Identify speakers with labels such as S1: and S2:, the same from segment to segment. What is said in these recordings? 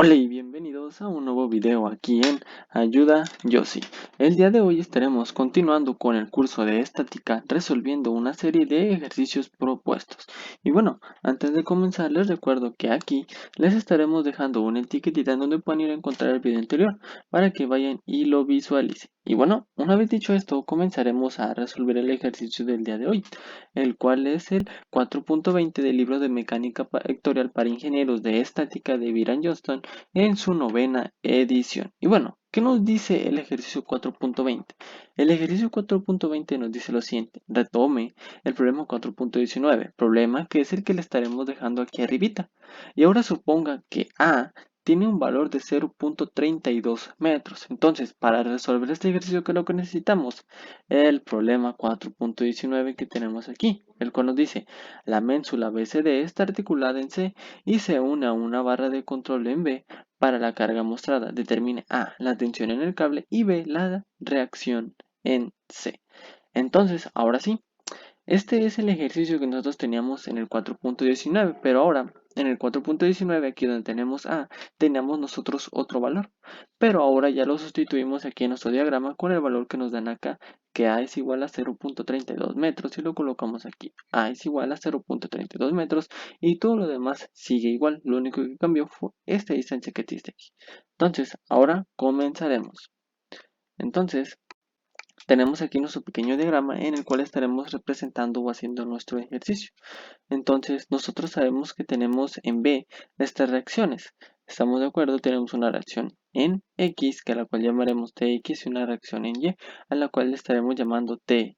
S1: Hola y bienvenidos a un nuevo video aquí en Ayuda Yossi. El día de hoy estaremos continuando con el curso de estática resolviendo una serie de ejercicios propuestos. Y bueno, antes de comenzar les recuerdo que aquí les estaremos dejando una etiquetita en donde pueden ir a encontrar el video anterior para que vayan y lo visualicen. Y bueno, una vez dicho esto, comenzaremos a resolver el ejercicio del día de hoy, el cual es el 4.20 del libro de mecánica vectorial para ingenieros de estática de Byron Johnston en su novena edición. Y bueno, ¿qué nos dice el ejercicio 4.20? El ejercicio 4.20 nos dice lo siguiente: retome el problema 4.19, problema que es el que le estaremos dejando aquí arribita. Y ahora suponga que A tiene un valor de 0.32 metros. Entonces, para resolver este ejercicio, ¿qué es lo que necesitamos? El problema 4.19 que tenemos aquí, el cual nos dice: la ménsula BCD está articulada en C y se une a una barra de control en B para la carga mostrada. Determine A, la tensión en el cable, y B, la reacción en C. Entonces, ahora sí, este es el ejercicio que nosotros teníamos en el 4.19, pero ahora en el 4.19, aquí donde tenemos A, teníamos nosotros otro valor, pero ahora ya lo sustituimos aquí en nuestro diagrama con el valor que nos dan acá, que A es igual a 0.32 metros, y lo colocamos aquí. A es igual a 0.32 metros y todo lo demás sigue igual, lo único que cambió fue esta distancia que existe aquí. Entonces, ahora comenzaremos. Entonces, tenemos aquí nuestro pequeño diagrama en el cual estaremos representando o haciendo nuestro ejercicio. Entonces, nosotros sabemos que tenemos en B estas reacciones. ¿Estamos de acuerdo? Tenemos una reacción en X, que a la cual llamaremos TX, y una reacción en Y, a la cual le estaremos llamando TY.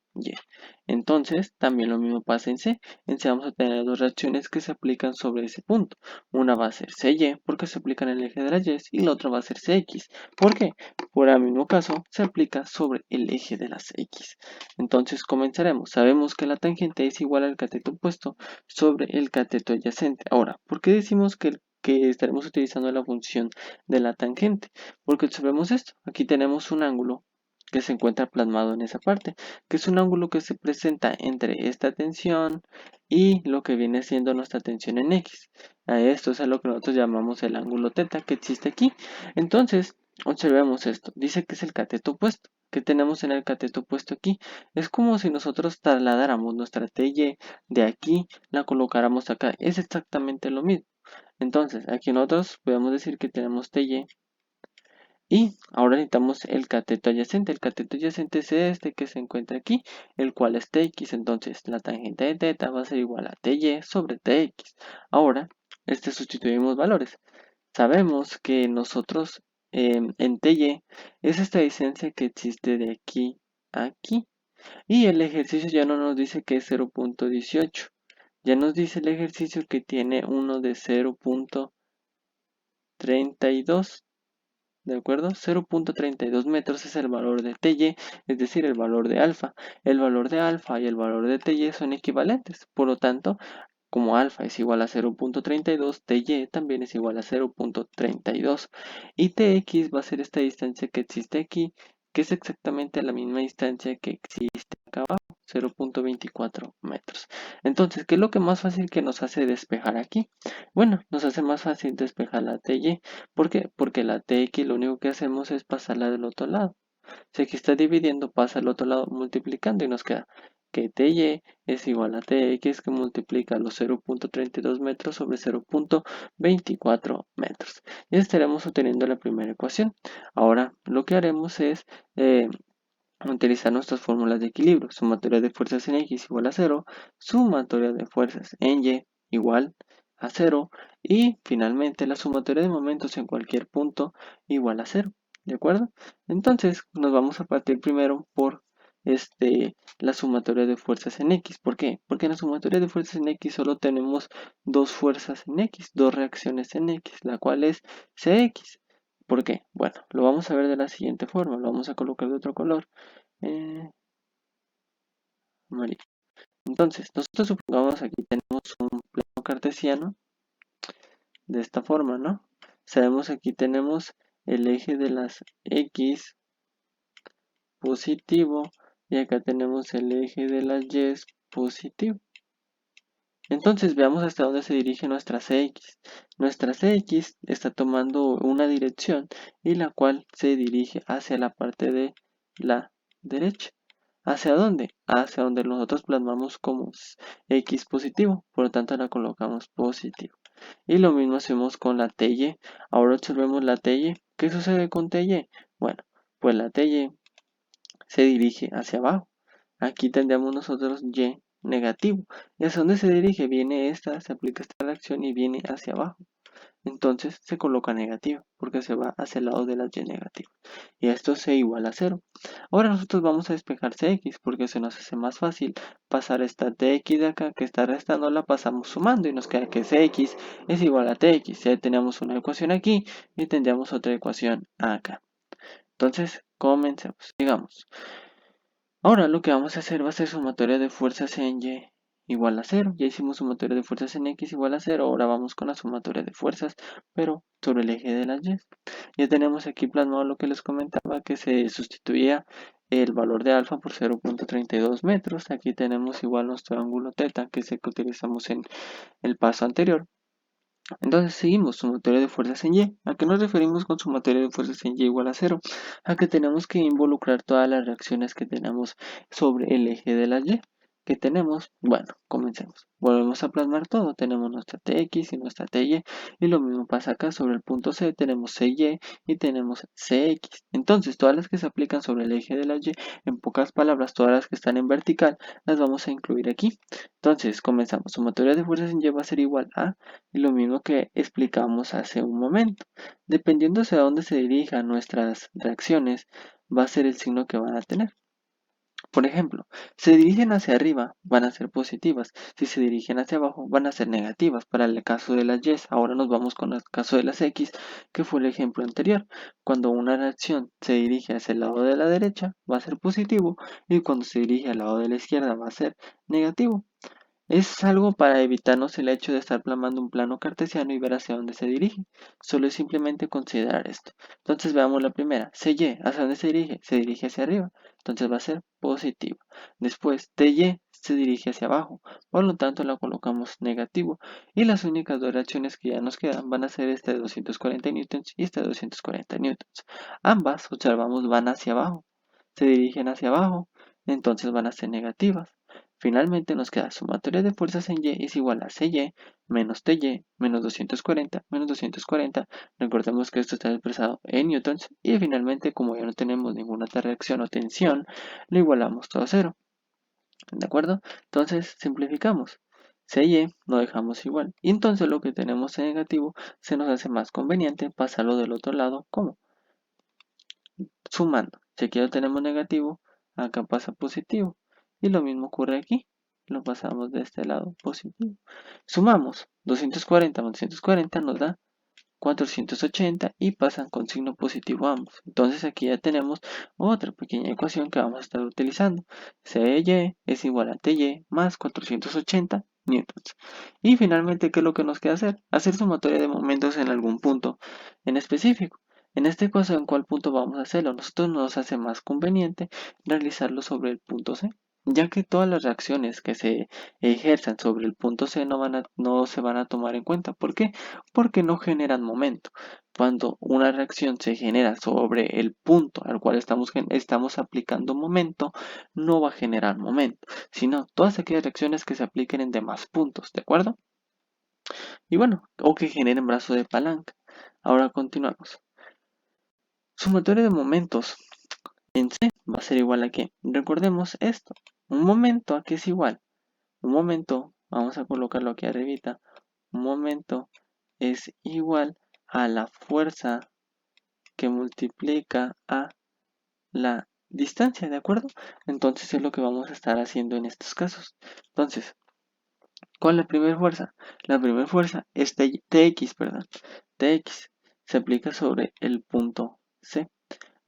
S1: Entonces, también lo mismo pasa en C. En C vamos a tener dos reacciones que se aplican sobre ese punto. Una va a ser CY, porque se aplica en el eje de las Y, y la otra va a ser CX. ¿Por qué? Por el mismo caso, se aplica sobre el eje de las X. Entonces, comenzaremos. Sabemos que la tangente es igual al cateto opuesto sobre el cateto adyacente. Ahora, ¿por qué decimos que estaremos utilizando la función de la tangente? Porque observemos esto. Aquí tenemos un ángulo que se encuentra plasmado en esa parte, que es un ángulo que se presenta entre esta tensión y lo que viene siendo nuestra tensión en X. A esto es a lo que nosotros llamamos el ángulo teta que existe aquí. Entonces, observemos esto. Dice que es el cateto opuesto. ¿Qué tenemos en el cateto opuesto aquí? Es como si nosotros trasladáramos nuestra TY de aquí, la colocáramos acá. Es exactamente lo mismo. Entonces, aquí nosotros podemos decir que tenemos TY. Y ahora necesitamos el cateto adyacente. El cateto adyacente es este que se encuentra aquí, el cual es TX. Entonces, la tangente de teta va a ser igual a TY sobre TX. Ahora, sustituimos valores. Sabemos que nosotros en TY es esta distancia que existe de aquí a aquí. Y el ejercicio ya no nos dice que es 0.18. Ya nos dice el ejercicio que tiene uno de 0.32. ¿De acuerdo? 0.32 metros es el valor de TY, es decir, el valor de alfa. El valor de alfa y el valor de TY son equivalentes. Por lo tanto, como alfa es igual a 0.32, TY también es igual a 0.32. Y TX va a ser esta distancia que existe aquí, que es exactamente la misma distancia que existe acá abajo, 0.24 metros. Entonces, ¿qué es lo que más fácil que nos hace despejar aquí? Bueno, nos hace más fácil despejar la TY. ¿Por qué? Porque la TX lo único que hacemos es pasarla del otro lado. Si aquí está dividiendo, pasa al otro lado multiplicando y nos queda que TY es igual a TX que multiplica los 0.32 metros sobre 0.24 metros. Y estaremos obteniendo la primera ecuación. Ahora lo que haremos es utilizar nuestras fórmulas de equilibrio. Sumatoria de fuerzas en X igual a 0, sumatoria de fuerzas en Y igual a 0 y finalmente la sumatoria de momentos en cualquier punto igual a 0. ¿De acuerdo? Entonces nos vamos a partir primero por la sumatoria de fuerzas en X. ¿Por qué? Porque en la sumatoria de fuerzas en X solo tenemos dos fuerzas en X, dos reacciones en X, la cual es Cx. ¿Por qué? Bueno, lo vamos a ver de la siguiente forma. Lo vamos a colocar de otro color. Amarillo. Entonces, nosotros supongamos aquí tenemos un plano cartesiano de esta forma, ¿no? Sabemos que aquí tenemos el eje de las X positivo y acá tenemos el eje de las Y positivo. Entonces veamos hasta dónde se dirige nuestra CX. Nuestra CX está tomando una dirección y la cual se dirige hacia la parte de la derecha. ¿Hacia dónde? Hacia donde nosotros plasmamos como X positivo, por lo tanto la colocamos positivo. Y lo mismo hacemos con la TY. Ahora observemos la TY. ¿Qué sucede con TY? Bueno, pues la TY se dirige hacia abajo. Aquí tendríamos nosotros Y negativo. ¿Y hacia dónde se dirige? Viene esta, se aplica esta reacción y viene hacia abajo. Entonces se coloca negativo porque se va hacia el lado de las Y negativas. Y esto se iguala a 0. Ahora nosotros vamos a despejar CX porque se nos hace más fácil pasar esta TX de acá que está restando, la pasamos sumando y nos queda que CX es igual a TX. Ya tenemos una ecuación aquí y tendríamos otra ecuación acá. Entonces comencemos. Digamos, ahora lo que vamos a hacer va a ser sumatoria de fuerzas en Y igual a 0. Ya hicimos sumatoria de fuerzas en X igual a 0. Ahora vamos con la sumatoria de fuerzas, pero sobre el eje de las Y. Ya tenemos aquí plasmado lo que les comentaba, que se sustituía el valor de alfa por 0.32 metros. Aquí tenemos igual nuestro ángulo teta, que es el que utilizamos en el paso anterior. Entonces seguimos sumatoria de fuerzas en Y. ¿A qué nos referimos con sumatoria de fuerzas en Y igual a 0? A que tenemos que involucrar todas las reacciones que tenemos sobre el eje de la Y. ¿Qué tenemos? Bueno, comencemos. Volvemos a plasmar todo. Tenemos nuestra TX y nuestra TY. Y lo mismo pasa acá sobre el punto C. Tenemos CY y tenemos CX. Entonces, todas las que se aplican sobre el eje de la Y, en pocas palabras, todas las que están en vertical, las vamos a incluir aquí. Entonces, comenzamos. Sumatoria de fuerzas en Y va a ser igual a y lo mismo que explicamos hace un momento. Dependiendo hacia dónde se dirijan nuestras reacciones, va a ser el signo que van a tener. Por ejemplo, se dirigen hacia arriba, van a ser positivas. Si se dirigen hacia abajo, van a ser negativas. Para el caso de las Y, ahora nos vamos con el caso de las X, que fue el ejemplo anterior. Cuando una reacción se dirige hacia el lado de la derecha, va a ser positivo, y cuando se dirige al lado de la izquierda, va a ser negativo. Es algo para evitarnos el hecho de estar plasmando un plano cartesiano y ver hacia dónde se dirige. Solo es simplemente considerar esto. Entonces veamos la primera. CY, ¿hacia dónde se dirige? Se dirige hacia arriba. Entonces va a ser positivo. Después, TY se dirige hacia abajo. Por lo tanto, la colocamos negativo. Y las únicas dos reacciones que ya nos quedan van a ser esta de 240 newtons y esta de 240 newtons. Ambas, observamos, van hacia abajo. Se dirigen hacia abajo. Entonces van a ser negativas. Finalmente nos queda sumatoria de fuerzas en Y es igual a CY menos TY menos 240 menos 240. Recordemos que esto está expresado en newtons. Y finalmente, como ya no tenemos ninguna otra reacción o tensión, lo igualamos todo a cero. ¿De acuerdo? Entonces simplificamos. CY lo dejamos igual. Y entonces lo que tenemos en negativo se nos hace más conveniente pasarlo del otro lado como sumando. Si aquí lo tenemos negativo, acá pasa positivo. Y lo mismo ocurre aquí. Lo pasamos de este lado positivo. Sumamos 240 más 240 nos da 480 y pasan con signo positivo ambos. Entonces aquí ya tenemos otra pequeña ecuación que vamos a estar utilizando. CY es igual a TY más 480 newtons. Y finalmente, ¿qué es lo que nos queda hacer? Hacer sumatoria de momentos en algún punto en específico. En este caso, ¿en cuál punto vamos a hacerlo? A nosotros nos hace más conveniente realizarlo sobre el punto C, ya que todas las reacciones que se ejerzan sobre el punto C no se van a tomar en cuenta. ¿Por qué? Porque no generan momento. Cuando una reacción se genera sobre el punto al cual estamos aplicando momento, no va a generar momento, sino todas aquellas reacciones que se apliquen en demás puntos, ¿de acuerdo? Y bueno, o que generen brazo de palanca. Ahora continuamos. Sumatoria de momentos en C va a ser igual a ¿qué? Recordemos esto. Un momento, ¿a qué es igual? Un momento, vamos a colocarlo aquí arribita. Un momento es igual a la fuerza que multiplica a la distancia, ¿de acuerdo? Entonces es lo que vamos a estar haciendo en estos casos. Entonces, ¿cuál es la primera fuerza? La primera fuerza es TX, perdón. TX se aplica sobre el punto C.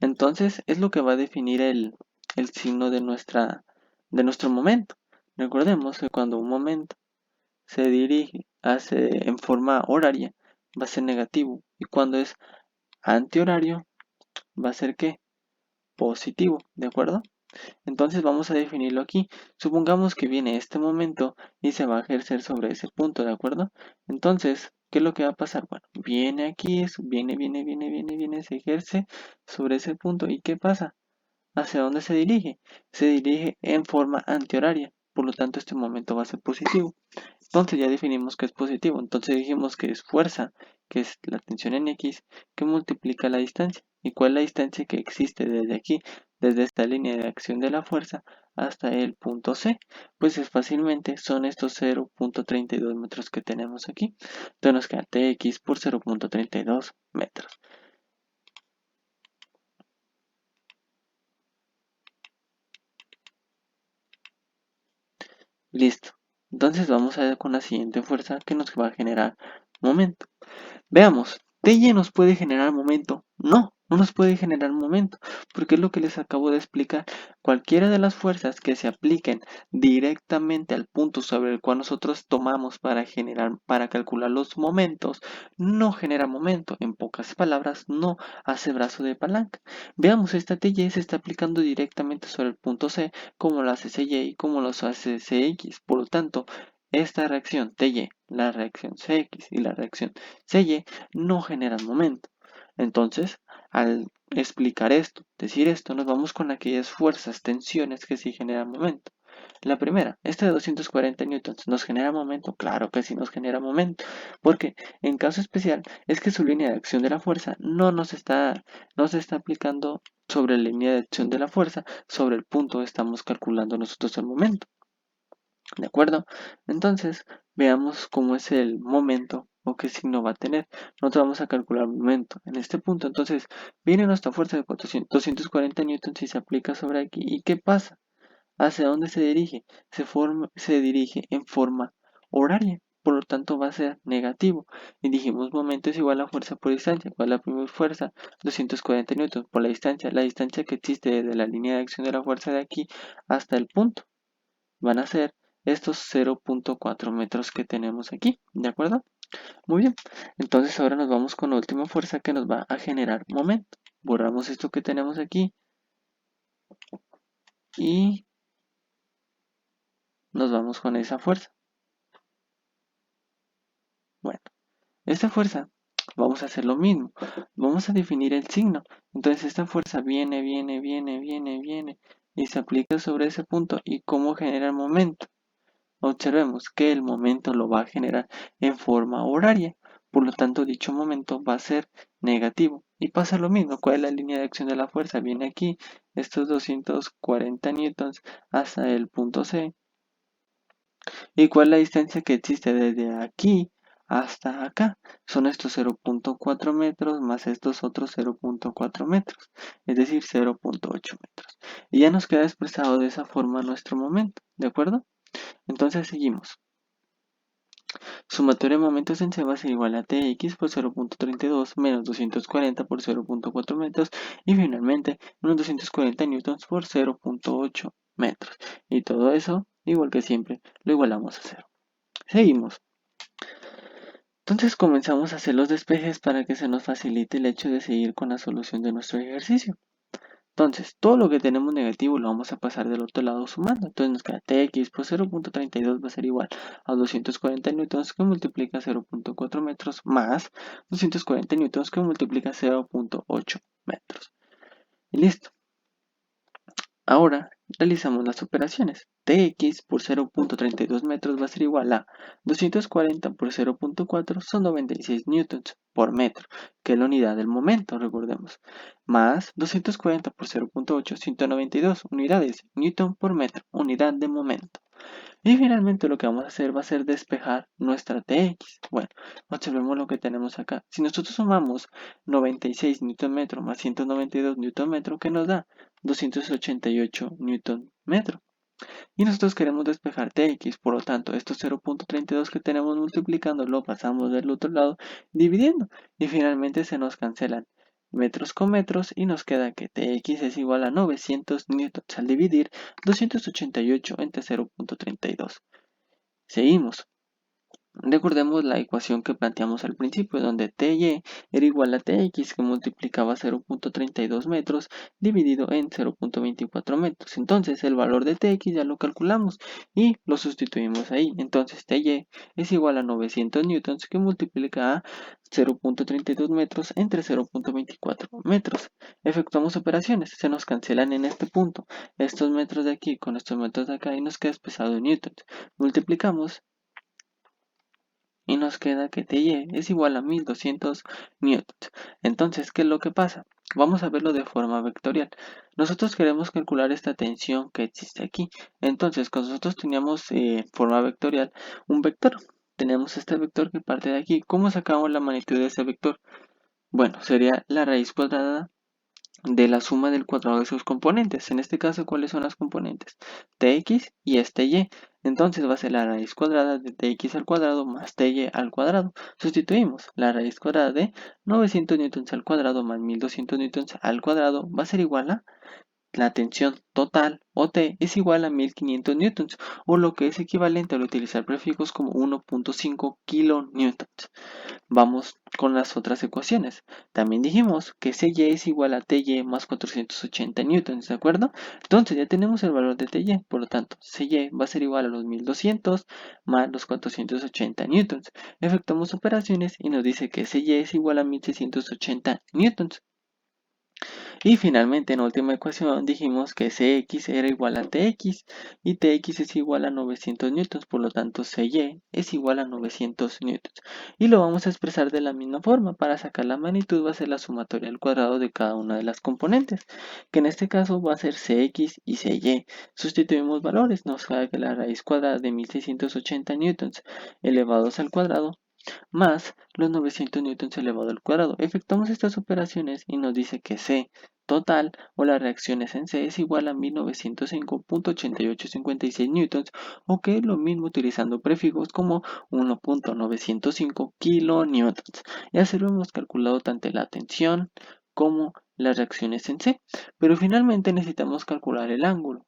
S1: Entonces es lo que va a definir el signo de nuestro momento. Recordemos que cuando un momento se dirige en forma horaria, va a ser negativo. Y cuando es antihorario, va a ser ¿qué? Positivo, ¿de acuerdo? Entonces vamos a definirlo aquí. Supongamos que viene este momento y se va a ejercer sobre ese punto, ¿de acuerdo? Entonces, ¿qué es lo que va a pasar? Bueno, viene aquí, viene, se ejerce sobre ese punto. ¿Y qué pasa? ¿Hacia dónde se dirige? Se dirige en forma antihoraria. Por lo tanto, este momento va a ser positivo. Entonces ya definimos que es positivo. Entonces dijimos que es fuerza, que es la tensión en X, que multiplica la distancia. ¿Y cuál es la distancia que existe desde aquí, desde esta línea de acción de la fuerza hasta el punto C? Pues es fácilmente, son estos 0.32 metros que tenemos aquí. Entonces nos queda Tx por 0.32 metros. Listo. Entonces vamos a ver con la siguiente fuerza que nos va a generar momento. Veamos, ¿TY nos puede generar momento? No, no nos puede generar momento, porque es lo que les acabo de explicar. Cualquiera de las fuerzas que se apliquen directamente al punto sobre el cual nosotros tomamos para calcular los momentos, no genera momento. En pocas palabras, no hace brazo de palanca. Veamos, esta TY se está aplicando directamente sobre el punto C, como lo hace CY y como lo hace CX. Por lo tanto, esta reacción TY, la reacción CX y la reacción CY no generan momento. Entonces, al explicar esto, decir esto, nos vamos con aquellas fuerzas, tensiones que sí generan momento. La primera, esta de 240 newtons, ¿nos genera momento? Claro que sí nos genera momento, porque en caso especial es que su línea de acción de la fuerza no se está aplicando sobre la línea de acción de la fuerza, sobre el punto estamos calculando nosotros el momento. ¿De acuerdo? Entonces, veamos cómo es el momento o qué signo va a tener. Nosotros vamos a calcular el momento en este punto. Entonces, viene nuestra fuerza de 240 newtons y se aplica sobre aquí. ¿Y qué pasa? ¿Hacia dónde se dirige? Se dirige en forma horaria. Por lo tanto, va a ser negativo. Y dijimos, momento es igual a fuerza por distancia. ¿Cuál es la primera fuerza? 240 newtons por la distancia. La distancia que existe desde la línea de acción de la fuerza de aquí hasta el punto van a ser estos 0.4 metros que tenemos aquí, ¿de acuerdo? Muy bien, entonces ahora nos vamos con la última fuerza que nos va a generar momento. Borramos esto que tenemos aquí y nos vamos con esa fuerza. Bueno, esta fuerza vamos a hacer lo mismo. Vamos a definir el signo. Entonces esta fuerza viene y se aplica sobre ese punto. ¿Y cómo genera el momento? Observemos que el momento lo va a generar en forma horaria, por lo tanto dicho momento va a ser negativo. Y pasa lo mismo, ¿cuál es la línea de acción de la fuerza? Viene aquí, estos 240 newtons hasta el punto C. ¿Y cuál es la distancia que existe desde aquí hasta acá? Son estos 0.4 metros más estos otros 0.4 metros, es decir, 0.8 metros. Y ya nos queda expresado de esa forma nuestro momento, ¿de acuerdo? Entonces seguimos. Sumatoria de momentos en C va a ser igual a Tx por 0.32 menos 240 por 0.4 metros y finalmente unos 240 newtons por 0.8 metros. Y todo eso, igual que siempre, lo igualamos a 0. Seguimos. Entonces comenzamos a hacer los despejes para que se nos facilite el hecho de seguir con la solución de nuestro ejercicio. Entonces, todo lo que tenemos negativo lo vamos a pasar del otro lado sumando. Entonces nos queda Tx por 0.32 va a ser igual a 240 newtons que multiplica 0.4 metros más 240 newtons que multiplica 0.8 metros. Y listo. Ahora realizamos las operaciones. Tx por 0.32 metros va a ser igual a 240 por 0.4 son 96 newtons por metro, que es la unidad del momento, recordemos, más 240 por 0.8, 192 unidades, newton por metro, unidad de momento. Y finalmente lo que vamos a hacer va a ser despejar nuestra Tx. Bueno, observemos lo que tenemos acá. Si nosotros sumamos 96 Nm más 192 Nm, ¿qué nos da? 288 Nm. Y nosotros queremos despejar Tx, por lo tanto, estos 0.32 que tenemos multiplicando lo pasamos del otro lado dividiendo. Y finalmente se nos cancelan metros con metros y nos queda que Tx es igual a 900 newtons al dividir 288 entre 0.32. Seguimos. Recordemos la ecuación que planteamos al principio, donde TY era igual a TX, que multiplicaba 0.32 metros dividido en 0.24 metros. Entonces el valor de TX ya lo calculamos y lo sustituimos ahí. Entonces TY es igual a 900 newtons, que multiplica a 0.32 metros entre 0.24 metros. Efectuamos operaciones, se nos cancelan en este punto estos metros de aquí con estos metros de acá y nos queda expresado en newtons. Multiplicamos y nos queda que TY es igual a 1200 newtons. Entonces, ¿qué es lo que pasa? Vamos a verlo de forma vectorial. Nosotros queremos calcular esta tensión que existe aquí. Entonces, cuando nosotros teníamos forma vectorial, un vector. Tenemos este vector que parte de aquí. ¿Cómo sacamos la magnitud de ese vector? Bueno, sería la raíz cuadrada de la suma del cuadrado de sus componentes. En este caso, ¿cuáles son las componentes? Tx y este y. Entonces va a ser la raíz cuadrada de tx al cuadrado más ty al cuadrado. Sustituimos la raíz cuadrada de 900 newtons al cuadrado más 1200 newtons al cuadrado. Va a ser igual a la tensión total o T es igual a 1500 newtons, o lo que es equivalente al utilizar prefijos como 1.5 kilonewtons. Vamos con las otras ecuaciones. También dijimos que CY es igual a TY más 480 newtons, ¿de acuerdo? Entonces ya tenemos el valor de TY, por lo tanto, CY va a ser igual a los 1200 más los 480 newtons. Efectuamos operaciones y nos dice que CY es igual a 1680 newtons. Y finalmente, en la última ecuación dijimos que Cx era igual a Tx y Tx es igual a 900 newtons, por lo tanto Cy es igual a 900 newtons. Y lo vamos a expresar de la misma forma. Para sacar la magnitud va a ser la sumatoria al cuadrado de cada una de las componentes, que en este caso va a ser Cx y Cy. Sustituimos valores, nos da que la raíz cuadrada de 1680 newtons elevados al cuadrado más los 900 newtons elevado al cuadrado. Efectuamos estas operaciones y nos dice que C total o las reacciones en C es igual a 1905.8856 newtons, o que es lo mismo utilizando prefijos como 1.905 kilonewtons. Y así lo hemos calculado tanto la tensión como las reacciones en C. Pero finalmente necesitamos calcular el ángulo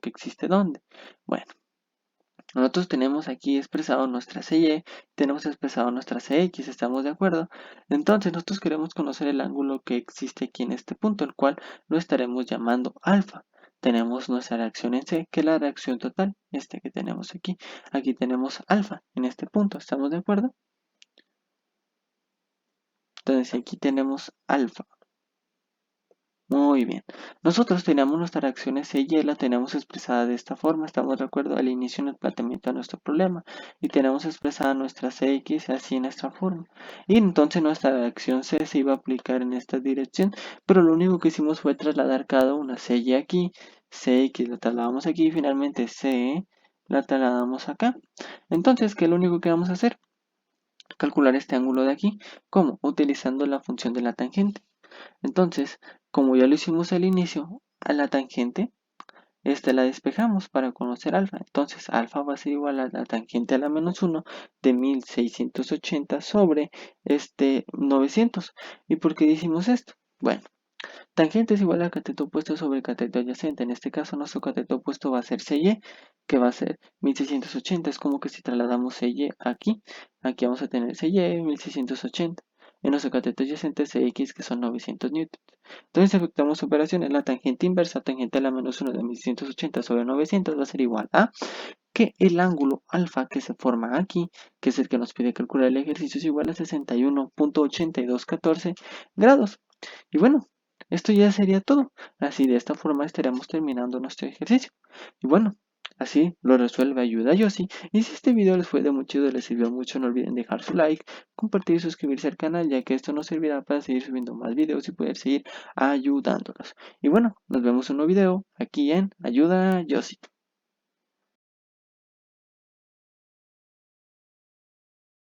S1: que existe ¿dónde? Bueno, nosotros tenemos aquí expresado nuestra CY, tenemos expresado nuestra CX, ¿estamos de acuerdo? Entonces nosotros queremos conocer el ángulo que existe aquí en este punto, el cual lo estaremos llamando alfa. Tenemos nuestra reacción en C, que es la reacción total, que tenemos aquí. Aquí tenemos alfa en este punto, ¿estamos de acuerdo? Entonces aquí tenemos alfa. Muy bien. Nosotros teníamos nuestras reacciones Y la tenemos expresada de esta forma. Estamos de acuerdo al inicio en el planteamiento de nuestro problema. Y tenemos expresada nuestra CX así en esta forma. Y entonces nuestra reacción C se iba a aplicar en esta dirección. Pero lo único que hicimos fue trasladar cada una. CY aquí, CX la trasladamos aquí y finalmente C la trasladamos acá. Entonces, ¿qué es lo único que vamos a hacer? Calcular este ángulo de aquí. ¿Cómo? Utilizando la función de la tangente. Entonces, como ya lo hicimos al inicio, a la tangente, la despejamos para conocer alfa. Entonces, alfa va a ser igual a la tangente a la menos 1 de 1680 sobre 900. ¿Y por qué decimos esto? Bueno, tangente es igual al cateto opuesto sobre el cateto adyacente. En este caso, nuestro cateto opuesto va a ser CY, que va a ser 1680. Es como que si trasladamos CY aquí, aquí vamos a tener CY 1680. En nuestro cateto adyacente CX, que son 900 newtons. Entonces efectuamos operaciones. La tangente inversa, tangente a la menos 1 de 1680 sobre 900 va a ser igual a que el ángulo alfa que se forma aquí, que es el que nos pide calcular el ejercicio, es igual a 61.8214 grados. Y bueno, esto ya sería todo. Así de esta forma estaremos terminando nuestro ejercicio. Y bueno, así lo resuelve Ayuda Yossi. Y si este video les fue de mucho ayuda, les sirvió mucho, no olviden dejar su like, compartir y suscribirse al canal, ya que esto nos servirá para seguir subiendo más videos y poder seguir ayudándolos. Y bueno, nos vemos en un nuevo video aquí en Ayuda Yossi.